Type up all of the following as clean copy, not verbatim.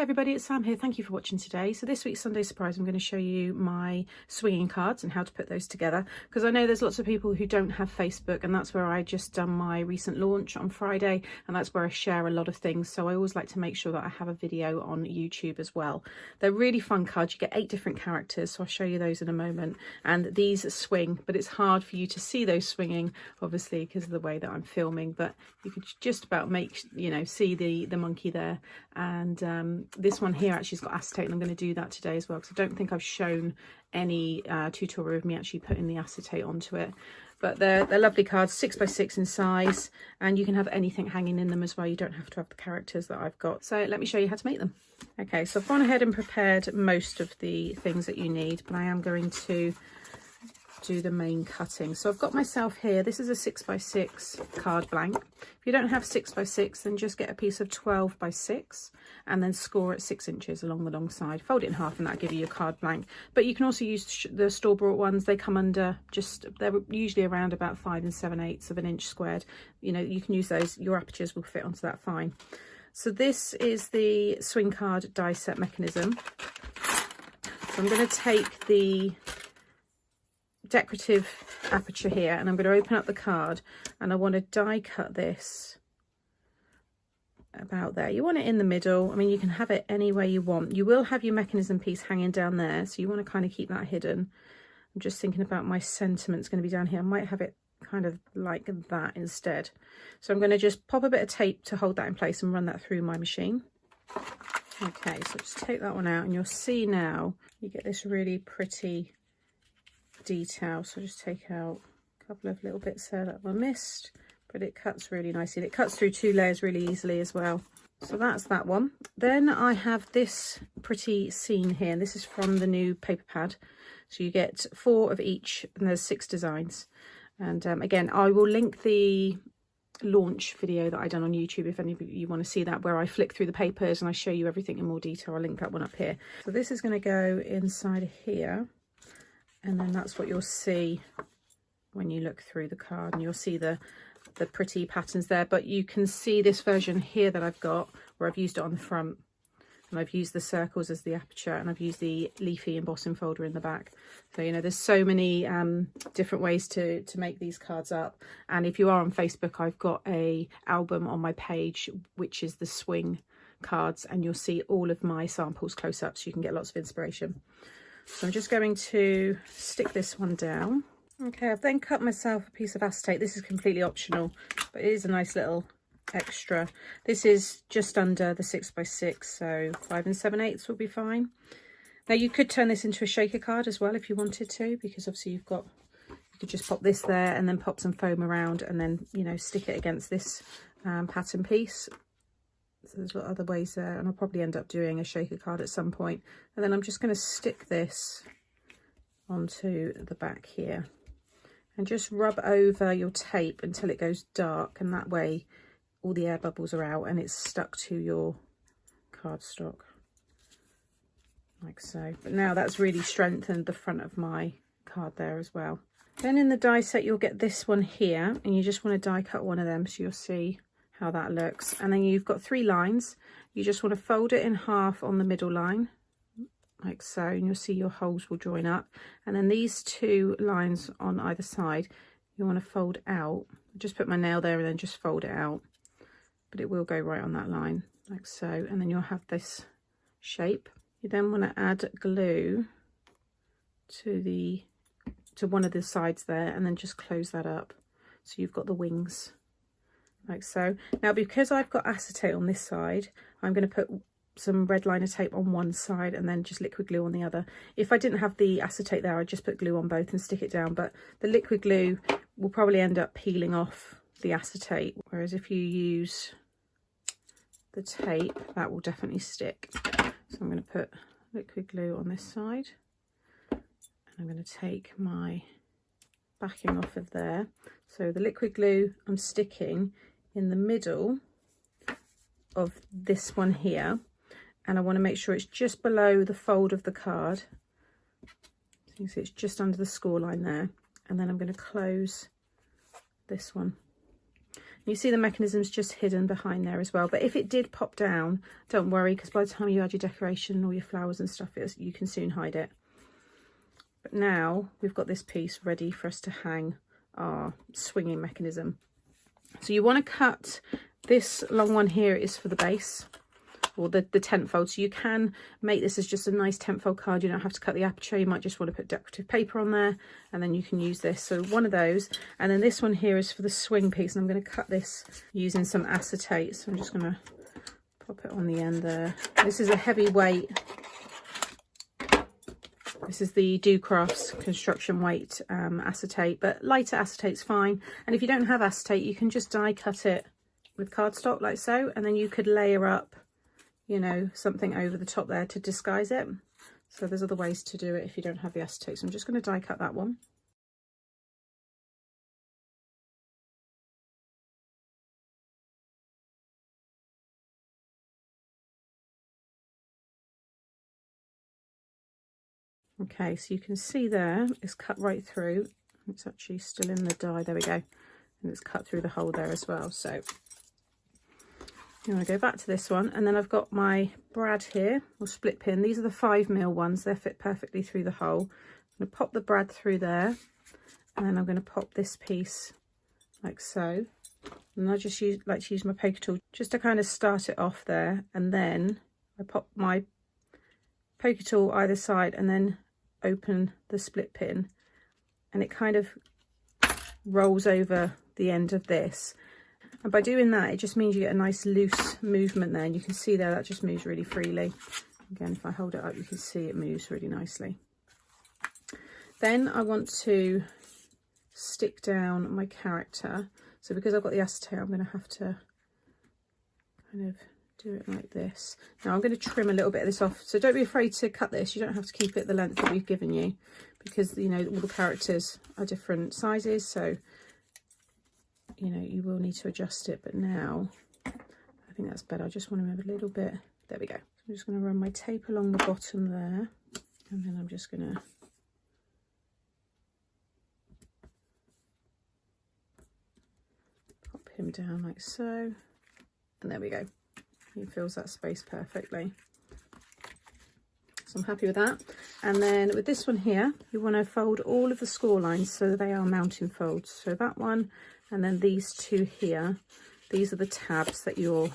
Hi everybody, it's Sam here. Thank you for watching today. So this week's Sunday Surprise, I'm going to show you my swinging cards and how to put those together, because I know there's lots of people who don't have Facebook, and that's where I just done my recent launch on Friday, and that's where I share a lot of things. So I always like to make sure that I have a video on YouTube as well. They're really fun cards. You get 8 different characters, so I'll show you those in a moment. And these swing, but it's hard for you to see those swinging, obviously, because of the way that I'm filming, but you could just about make, see the monkey there. And this one here actually has got acetate, and I'm going to do that today as well, because I don't think I've shown any tutorial of me actually putting the acetate onto it. But they're lovely cards, 6x6 in size, and you can have anything hanging in them as well. You don't have to have the characters that I've got. So let me show you how to make them. Okay, so I've gone ahead and prepared most of the things that you need, but I am going to do the main cutting. So I've got myself here, this is a 6x6 card blank. If you don't have 6x6, then just get a piece of 12x6 and then score at 6 inches along the long side. Fold it in half and that'll give you your card blank. But you can also use the store-bought ones. They come under they're usually around about 5 7/8 of an inch squared. You can use those. Your apertures will fit onto that fine. So this is the swing card die set mechanism. So I'm going to take the decorative aperture here, and I'm going to open up the card, and I want to die cut this about there. You want it in the middle. I mean, you can have it any way you want. You will have your mechanism piece hanging down there, so you want to kind of keep that hidden. I'm just thinking about my sentiment's going to be down here. I might have it kind of like that instead. So I'm going to just pop a bit of tape to hold that in place and run that through my machine. Okay, so just take that one out, and you'll see now you get this really pretty detail. So just take out a couple of little bits there that were missed, but it cuts really nicely. It cuts through 2 layers really easily as well. So that's that one. Then I have this pretty scene here, and this is from the new paper pad. So you get 4 of each, and there's 6 designs. And again, I will link the launch video that I done on YouTube if any of you want to see that, where I flick through the papers and I show you everything in more detail. I'll link that one up here. So this is going to go inside of here, and then that's what you'll see when you look through the card, and you'll see the pretty patterns there. But you can see this version here that I've got, where I've used it on the front, and I've used the circles as the aperture, and I've used the leafy embossing folder in the back. So there's so many different ways to make these cards up. And if you are on Facebook, I've got a album on my page which is the swing cards, and you'll see all of my samples close up, so you can get lots of inspiration. So I'm just going to stick this one down. Okay, I've then cut myself a piece of acetate. This is completely optional, but it is a nice little extra. This is just under the 6x6, so 5 7/8 will be fine. Now you could turn this into a shaker card as well if you wanted to, because obviously you could just pop this there and then pop some foam around, and then stick it against this pattern piece. So there's other ways there, and I'll probably end up doing a shaker card at some point. And then I'm just going to stick this onto the back here and just rub over your tape until it goes dark, and that way all the air bubbles are out and it's stuck to your cardstock like so. But now that's really strengthened the front of my card there as well. Then in the die set you'll get this one here, and you just want to die cut one of them, so you'll see how that looks. And then you've got 3 lines. You just want to fold it in half on the middle line like so, and you'll see your holes will join up. And then these 2 lines on either side you want to fold out. Just put my nail there and then just fold it out, but it will go right on that line like so, and then you'll have this shape. You then want to add glue to one of the sides there, and then just close that up so you've got the wings like so. Now because I've got acetate on this side, I'm going to put some red liner tape on one side and then just liquid glue on the other. If I didn't have the acetate there, I'd just put glue on both and stick it down, but the liquid glue will probably end up peeling off the acetate, whereas if you use the tape, that will definitely stick. So I'm going to put liquid glue on this side, and I'm going to take my backing off of there. So the liquid glue I'm sticking in the middle of this one here, and I want to make sure it's just below the fold of the card. So you can see it's just under the score line there, and then I'm going to close this one. You see the mechanism's just hidden behind there as well. But if it did pop down, don't worry, because by the time you add your decoration and all your flowers and stuff, you can soon hide it. But now we've got this piece ready for us to hang our swinging mechanism. So you want to cut this long one here is for the base, or the tent fold. So you can make this as just a nice tent fold card. You don't have to cut the aperture. You might just want to put decorative paper on there, and then you can use this. So one of those, and then this one here is for the swing piece, and I'm going to cut this using some acetate. So I'm just going to pop it on the end there. This is a heavy weight. This is the Do Crafts construction weight acetate, but lighter acetate's fine. And if you don't have acetate, you can just die cut it with cardstock like so, and then you could layer up, you know, something over the top there to disguise it. So there's other ways to do it if you don't have the acetate. So I'm just going to die cut that one. Okay, so you can see there it's cut right through. It's actually still in the die. There we go. And it's cut through the hole there as well. So you want to go back to this one, and then I've got my brad here, or split pin. These are the 5mm ones. They fit perfectly through the hole. I'm going to pop the brad through there, and then I'm going to pop this piece like so. And I just like to use my poker tool just to kind of start it off there, and then I pop my poker tool either side and then open the split pin, and it kind of rolls over the end of this. And by doing that, it just means you get a nice loose movement there, and you can see there that just moves really freely. Again, if I hold it up, you can see it moves really nicely. Then I want to stick down my character. So because I've got the acetate, I'm going to have to kind of do it like this. Now I'm going to trim a little bit of this off, so don't be afraid to cut this. You don't have to keep it the length that we've given you, because you know all the characters are different sizes, so you know you will need to adjust it. But now I think that's better. I just want to move a little bit. There we go. So I'm just going to run my tape along the bottom there, and then I'm just going to pop him down like so, and there we go. He fills that space perfectly. So I'm happy with that. And then with this one here, you want to fold all of the score lines so they are mounting folds. So that one, and then these two here, these are the tabs that you're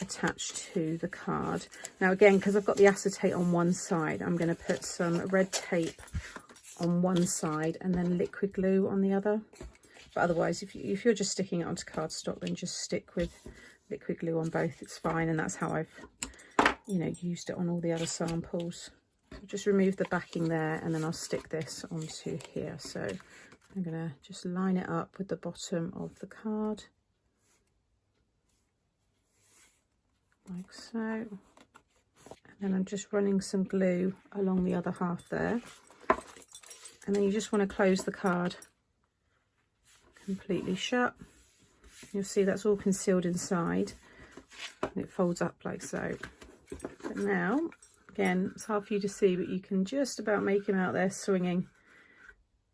attached to the card. Now again, because I've got the acetate on one side, I'm going to put some red tape on one side and then liquid glue on the other. But otherwise, if you're just sticking it onto cardstock, then just stick with liquid glue on both. It's fine, and that's how I've, you know, used it on all the other samples. So just remove the backing there, and then I'll stick this onto here. So I'm going to just line it up with the bottom of the card like so, and then I'm just running some glue along the other half there, and then you just want to close the card completely shut. You'll see that's all concealed inside, and it folds up like so. But now, again, it's hard for you to see, but you can just about make him out there swinging.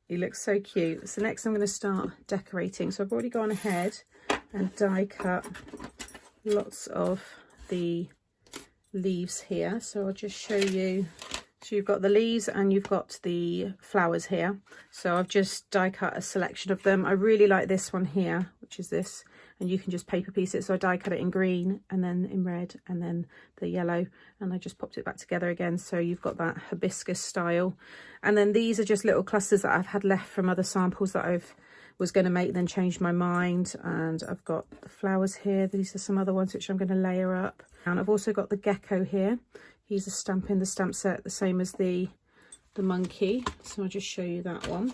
He looks so cute. So next I'm going to start decorating. So I've already gone ahead and die cut lots of the leaves here. So I'll just show you. So you've got the leaves and you've got the flowers here. So I've just die cut a selection of them. I really like this one here, which is this, and you can just paper piece it. So I die cut it in green and then in red and then the yellow, and I just popped it back together again. So you've got that hibiscus style. And then these are just little clusters that I've had left from other samples that I was going to make, then changed my mind. And I've got the flowers here. These are some other ones which I'm going to layer up. And I've also got the gecko here. He's a stamp in the stamp set, the same as the monkey. So I'll just show you that one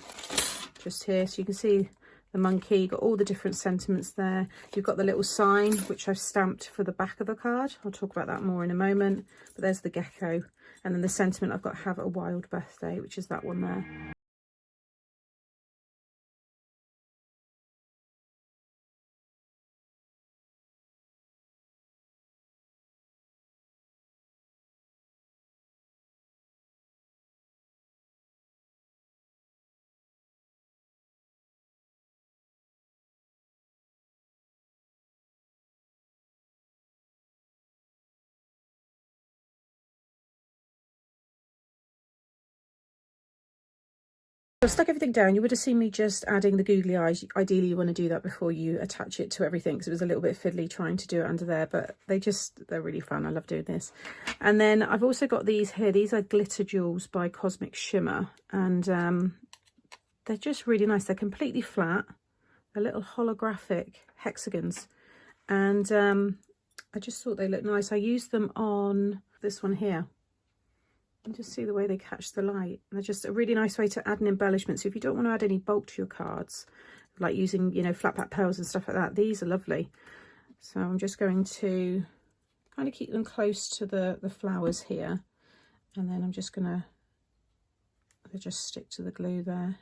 just here. So you can see the monkey, you've got all the different sentiments there. You've got the little sign, which I've stamped for the back of the card. I'll talk about that more in a moment. But there's the gecko. And then the sentiment I've got, have a wild birthday, which is that one there. I've stuck everything down. You would have seen me just adding the googly eyes. Ideally, you want to do that before you attach it to everything, because it was a little bit fiddly trying to do it under there, but they're really fun. I love doing this. And then I've also got these here. These are glitter jewels by Cosmic Shimmer, and they're just really nice. They're completely flat. They're little holographic hexagons, and I just thought they looked nice. I used them on this one here. And just see the way they catch the light. And they're just a really nice way to add an embellishment. So if you don't want to add any bulk to your cards, like using, you know, flat back pearls and stuff like that, these are lovely. So I'm just going to kind of keep them close to the flowers here. And then I'm just going to just stick to the glue there.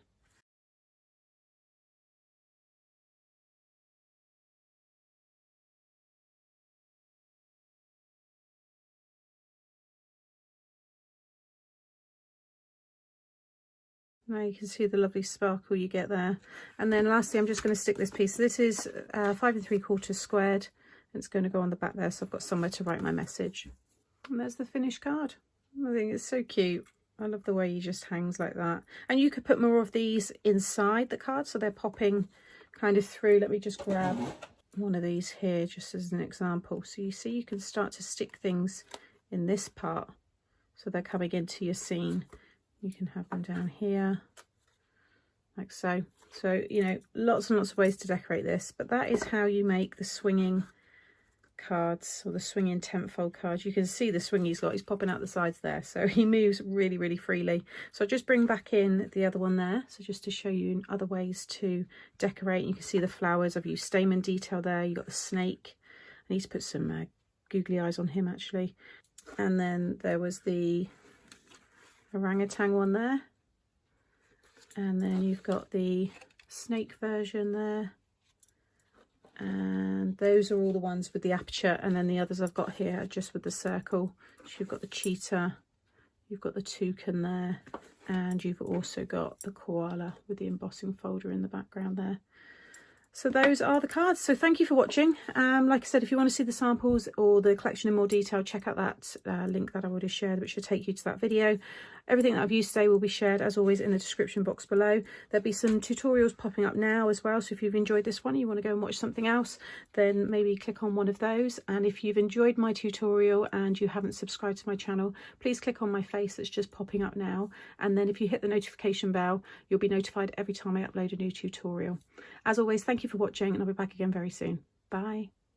Now you can see the lovely sparkle you get there. And then lastly, I'm just going to stick this piece. This is 5 3/4 squared. It's going to go on the back there, so I've got somewhere to write my message. And there's the finished card. I think it's so cute. I love the way he just hangs like that. And you could put more of these inside the card, so they're popping kind of through. Let me just grab one of these here just as an example. So you see you can start to stick things in this part, so they're coming into your scene. You can have them down here like so. So, you know, lots and lots of ways to decorate this, but that is how you make the swinging cards, or the swinging tenfold cards. You can see the swing he's got. He's popping out the sides there, so he moves really, really freely. So I'll just bring back in the other one there, so just to show you other ways to decorate. You can see the flowers. I've used stamen detail there. You got the snake. I need to put some googly eyes on him actually. And then there was the orangutan one there, and then you've got the snake version there, and those are all the ones with the aperture, and then the others I've got here just with the circle. So you've got the cheetah, you've got the toucan there, and you've also got the koala with the embossing folder in the background there. So those are the cards. So thank you for watching. Like I said, if you want to see the samples or the collection in more detail, check out that link that I already shared, which should take you to that video. Everything that I've used today will be shared, as always, in the description box below. There'll be some tutorials popping up now as well. So if you've enjoyed this one, you want to go and watch something else, then maybe click on one of those. And if you've enjoyed my tutorial and you haven't subscribed to my channel, please click on my face that's just popping up now. And then if you hit the notification bell, you'll be notified every time I upload a new tutorial. As always, thank you for watching, and I'll be back again very soon. Bye.